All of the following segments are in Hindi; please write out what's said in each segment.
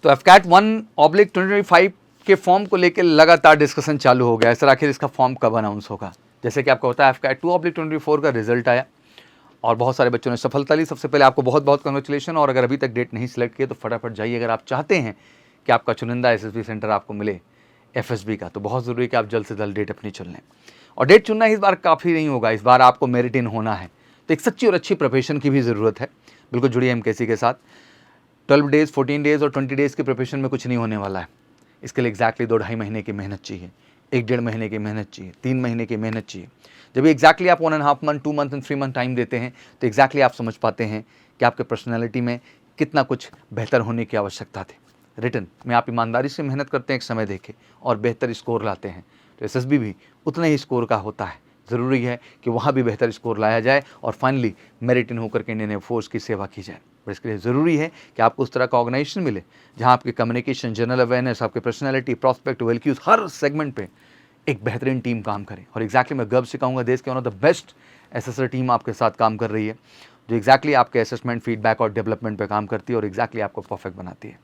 तो एफकैट 1/2025 के फॉर्म को लेकर लगातार डिस्कशन चालू हो गया है सर, आखिर इसका फॉर्म कब अनाउंस होगा। जैसे कि आपको पता है एफकैट 2/24 का रिजल्ट आया और बहुत सारे बच्चों ने सफलता ली। सबसे पहले आपको बहुत बहुत कंग्रेचुलेशन, और अगर अभी तक डेट नहीं सिलेक्ट किए तो फटाफट जाइए। अगर आप चाहते हैं कि आपका चुनिंदा एसएसबी सेंटर आपको मिले एफएसबी का, तो बहुत ज़रूरी है कि आप जल्द से जल्द डेट अपनी चुन लें। और डेट चुनना इस बार काफ़ी नहीं होगा, इस बार आपको मेरिट इन होना है। तो एक सच्ची और अच्छी प्रिपरेशन की भी ज़रूरत है। बिल्कुल जुड़िए एमकेसी के साथ। 12 डेज़, 14 डेज़ और 20 डेज़ की प्रिपरेशन में कुछ नहीं होने वाला है। इसके लिए एग्जैक्टली 2-2.5 महीने की मेहनत चाहिए, 1-1.5 महीने की मेहनत चाहिए, 3 महीने की मेहनत चाहिए। जब एग्जैक्टली आप 1.5 month, 2 month and 3 month time देते हैं तो एग्जैक्टली आप समझ पाते हैं कि आपके पर्सनैलिटी में कितना कुछ बेहतर होने की आवश्यकता थी। रिटर्न में आप ईमानदारी से मेहनत करते हैं एक समय देके और बेहतर स्कोर लाते हैं, तो एसएसबी भी उतना ही स्कोर का होता है। ज़रूरी है कि वहाँ भी बेहतर स्कोर लाया जाए और फाइनली मेरिट इन होकर के इंडियन एयरफोर्स की सेवा की जाए। पर इसके लिए ज़रूरी है कि आपको उस तरह का ऑर्गेनाइजेशन मिले जहाँ आपके कम्युनिकेशन, जनरल अवेयरनेस, आपके पर्सनैलिटी, प्रॉस्पेक्ट, वेल्यूज, हर सेगमेंट पे एक बेहतरीन टीम काम करे। और एग्जैक्टली मैं गर्व से कहूँगा देश के one of the best assessor team आपके साथ काम कर रही है, जो एग्जैक्टली आपके असेसमेंट, फीडबैक और डेवलपमेंट पे काम करती है और एग्जैक्टली आपको परफेक्ट बनाती है।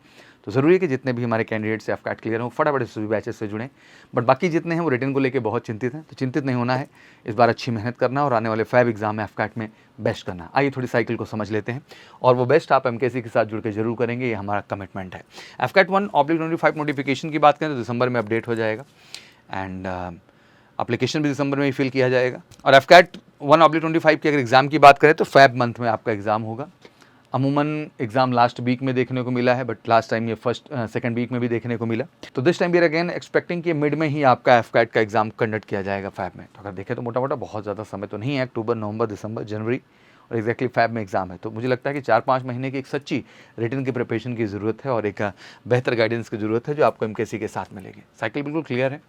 तो ज़रूरी है कि जितने भी हमारे कैंडिडेट्स एफकैट क्लियर हो फटाफट इस बैचेस से जुड़ें। बट बाकी जितने हैं वो रिटर्न को लेकर बहुत चिंतित हैं, तो चिंतित नहीं होना है। इस बार अच्छी मेहनत करना और आने वाले 5 एग्जाम में एफकैट में बेस्ट करना। आइए थोड़ी साइकिल को समझ लेते हैं और वो बेस्ट आप एमकेसी के साथ जुड़ के जरूर करेंगे, ये हमारा कमिटमेंट है। एफकैट 1/25 नोटिफिकेशन की बात करें तो दिसंबर में अपडेट हो जाएगा एंड एप्लीकेशन भी दिसंबर में ही फिल किया जाएगा। और एफकैट 1/25 की अगर एग्ज़ाम की बात करें तो फेब मंथ में आपका एग्ज़ाम होगा। अमूमन एग्ज़ाम लास्ट वीक में देखने को मिला है, बट लास्ट टाइम ये सेकंड वीक में भी देखने को मिला। तो this time we are again expecting कि मिड में ही आपका एफकैट का एग्ज़ाम कंडक्ट किया जाएगा फैब में। तो अगर देखें तो मोटा मोटा बहुत ज़्यादा समय तो नहीं है, अक्टूबर, नवंबर, दिसंबर, जनवरी और एग्जैक्टली फैब में एग्ज़ाम है। तो मुझे लगता है कि 4-5 महीने की एक सच्ची रिटर्न की प्रिपरेशन की ज़रूरत है और एक बेहतर गाइडेंस की ज़रूरत है जो आपको एमकेसी के साथ मिलेगी। साइकिल बिल्कुल क्लियर है।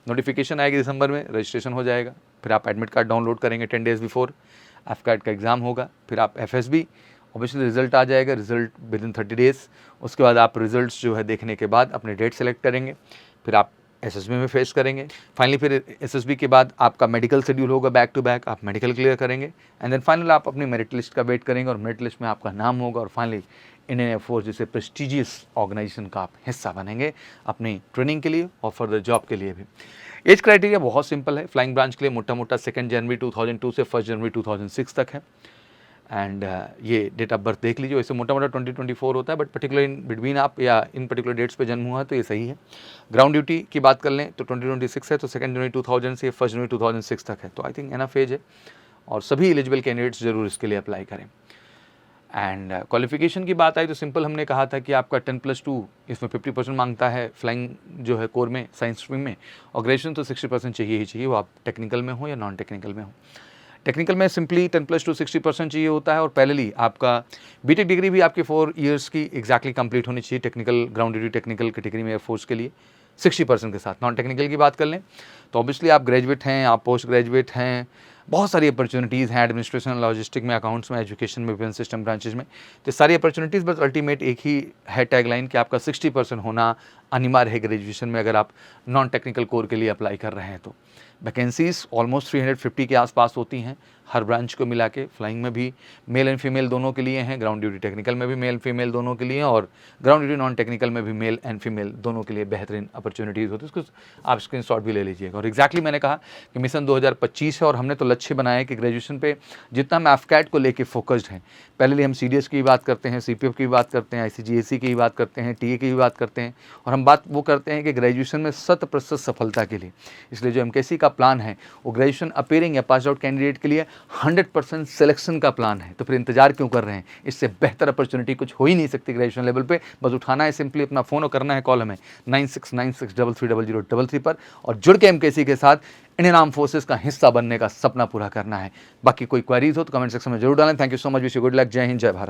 नोटिफिकेशन आएगी दिसंबर में, रजिस्ट्रेशन हो जाएगा, फिर आप एडमिट कार्ड डाउनलोड करेंगे 10 डेज़ बिफोर, एफकैट का एग्ज़ाम होगा, फिर आप एफएसबी, ऑब्वियसली रिजल्ट आ जाएगा, रिजल्ट विद इन 30 डेज़। उसके बाद आप रिजल्ट्स जो है देखने के बाद अपने डेट सेलेक्ट करेंगे, फिर आप एसएसबी में फेस करेंगे। फाइनली फिर एसएसबी के बाद आपका मेडिकल शेड्यूल होगा बैक टू बैक, आप मेडिकल क्लियर करेंगे एंड देन फाइनल आप अपनी मेरिट लिस्ट का वेट करेंगे और मेरिट लिस्ट में आपका नाम होगा और फाइनली इंडियन एयरफोर्स जैसे प्रेस्टिजियस ऑर्गेनाइजेशन का आप हिस्सा बनेंगे अपनी ट्रेनिंग के लिए और फर्दर जॉब के लिए भी। एज क्राइटेरिया बहुत सिंपल है। फ्लाइंग ब्रांच के लिए मोटा मोटा 2 जनवरी 2002 से 1 जनवरी 2006 तक है एंड ये डेट ऑफ बर्थ देख लीजिए। वैसे मोटा मोटा 2024 होता है, बट पर्टिकुलर इन बिटवीन आप या इन पर्टिकुलर डेट्स पे जन्म हुआ है तो ये सही है। ग्राउंड ड्यूटी की बात कर लें तो 2026 है, तो 2 जनवरी 2000 से 1 जनवरी 2006 तक है, तो आई थिंक एनफ एज है और सभी एलिजिबल कैंडिडेट्स जरूर इसके लिए अप्लाई करें। एंड क्वालिफिकेशन की बात आई तो सिंपल, हमने कहा था कि आपका 10+2 इसमें 50% मांगता है फ्लाइंग जो है कोर में, साइंस स्ट्रीम में, और ग्रेजुएशन तो 60% चाहिए ही चाहिए, वो आप टेक्निकल में हो या नॉन टेक्निकल में हो। टेक्निकल में सिंपली 10+2 60% चाहिए होता है और पैरेलली आपका बीटेक डिग्री भी आपकी 4 इयर्स की एग्जैक्टली कंप्लीट होनी चाहिए technical, ground duty technical category में एयरफोर्स के लिए 60% के साथ। नॉन टेक्निकल की बात कर लें तो ऑब्वियसली आप ग्रेजुएट हैं, आप पोस्ट ग्रेजुएट हैं, बहुत सारी अपॉर्चुनिटीज़ हैं एडमिनिस्ट्रेशन, लॉजिस्टिक में, अकाउंट्स में, एजुकेशन में, विभिन्न सिस्टम ब्रांचेज में, तो सारी अपॉर्चुनिटीज़, बस अल्टीमेट एक ही है टैगलाइन कि आपका 60% होना अनिवार्य है ग्रेजुएशन में अगर आप नॉन टेक्निकल कोर के लिए अप्लाई कर रहे हैं। तो वैकेंसीज ऑलमोस्ट 350 के आसपास होती हैं हर ब्रांच को मिला के। फ्लाइंग में भी मेल एंड फीमेल दोनों के लिए हैं, ग्राउंड ड्यूटी टेक्निकल में भी मेल फीमेल दोनों के लिए हैं और ग्राउंड ड्यूटी नॉन टेक्निकल में भी मेल एंड फीमेल दोनों के लिए बेहतरीन अपॉर्चुनिटीज़ होती है। उसको आप स्क्रीनशॉट भी ले लीजिएगा। और एग्जैक्टली मैंने कहा कि मिशन 2025 है और हमने तो लक्ष्य बनाया है कि ग्रेजुएशन पे जितना हम एफकैट को लेके फोकस्ड हैं, पहले हम सीडीएस की बात करते हैं, सीपीएफ की बात करते हैं, आईसीजीएससी की बात करते हैं, टीए की भी बात करते हैं और हम बात वो करते हैं कि ग्रेजुएशन में 100% सफलता के लिए। इसलिए जो एमकेसी का प्लान है वो ग्रेजुएशन अपीयरिंग या पास आउट कैंडिडेट के लिए 100% सिलेक्शन का प्लान है। तो फिर इंतजार क्यों कर रहे हैं? इससे बेहतर अपॉर्चुनिटी कुछ हो ही नहीं सकती ग्रेजुएशन लेवल पे। बस उठाना है सिंपली अपना फ़ोन और करना है कॉल हमें 9696330033 पर और जुड़ के एमकेसी के साथ इंडियन आर्म फोर्सेस का हिस्सा बनने का सपना पूरा करना है। बाकी कोई क्वेरीज हो तो कमेंट सेक्शन में जरूर डालें। Thank you so much, wish you good luck. जय हिंद, जय भारत।